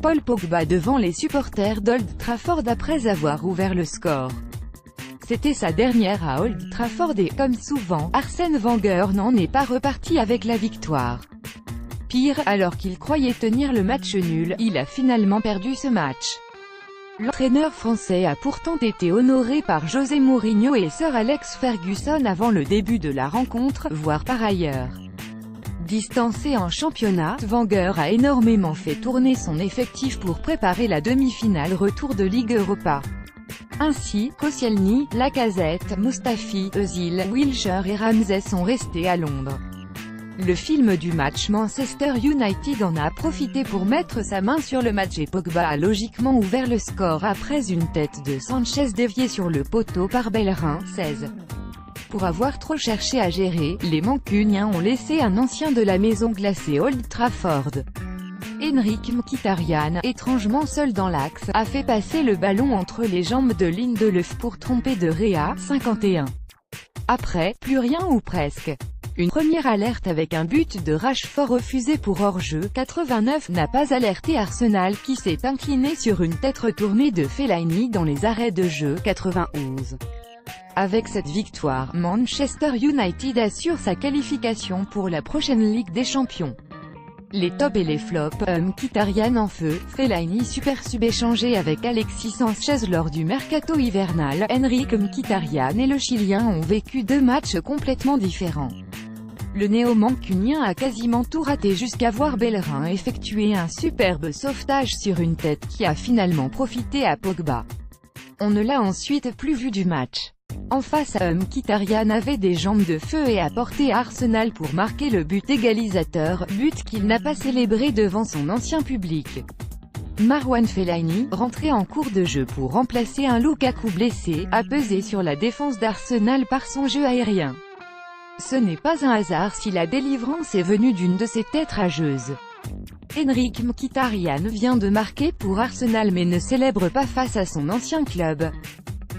Paul Pogba devant les supporters d'Old Trafford après avoir ouvert le score. C'était sa dernière à Old Trafford et, comme souvent, Arsène Wenger n'en est pas reparti avec la victoire. Pire, alors qu'il croyait tenir le match nul, il a finalement perdu ce match. L'entraîneur français a pourtant été honoré par José Mourinho et Sir Alex Ferguson avant le début de la rencontre, voire par ailleurs. Distancé en championnat, Wenger a énormément fait tourner son effectif pour préparer la demi-finale retour de Ligue Europa. Ainsi, Koscielny, Lacazette, Mustafi, Özil, Wilshere et Ramsey sont restés à Londres. Le film du match Manchester United en a profité pour mettre sa main sur le match et Pogba a logiquement ouvert le score après une tête de Sanchez déviée sur le poteau par Bellerin, 16. Pour avoir trop cherché à gérer, les Mancuniens ont laissé un ancien de la maison glacée Old Trafford. Henrik Mkhitaryan, étrangement seul dans l'axe, a fait passer le ballon entre les jambes de Lindelöf pour tromper De Gea, 51. Après, plus rien ou presque. Une première alerte avec un but de Rashford refusé pour hors-jeu, 89, n'a pas alerté Arsenal qui s'est incliné sur une tête retournée de Fellaini dans les arrêts de jeu, 91. Avec cette victoire, Manchester United assure sa qualification pour la prochaine Ligue des Champions. Les tops et les flops, Mkhitaryan en feu, Fellaini super sub échangé avec Alexis Sanchez lors du mercato hivernal, Henrik Mkhitaryan et le Chilien ont vécu deux matchs complètement différents. Le néo-mancunien a quasiment tout raté jusqu'à voir Bellerin effectuer un superbe sauvetage sur une tête qui a finalement profité à Pogba. On ne l'a ensuite plus vu du match. En face, Mkhitaryan avait des jambes de feu et a porté Arsenal pour marquer le but égalisateur, but qu'il n'a pas célébré devant son ancien public. Marwan Fellaini, rentré en cours de jeu pour remplacer un Lukaku blessé, a pesé sur la défense d'Arsenal par son jeu aérien. Ce n'est pas un hasard si la délivrance est venue d'une de ses têtes rageuses. Henrik Mkhitaryan vient de marquer pour Arsenal mais ne célèbre pas face à son ancien club.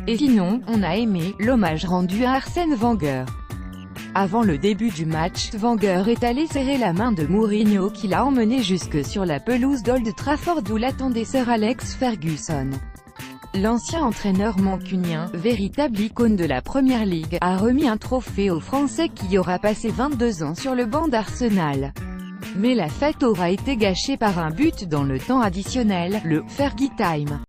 Et sinon, on a aimé l'hommage rendu à Arsène Wenger. Avant le début du match, Wenger est allé serrer la main de Mourinho qui l'a emmené jusque sur la pelouse d'Old Trafford où l'attendait Sir Alex Ferguson. L'ancien entraîneur mancunien, véritable icône de la Première Ligue, a remis un trophée au Français qui aura passé 22 ans sur le banc d'Arsenal. Mais la fête aura été gâchée par un but dans le temps additionnel, le « Fergie Time ».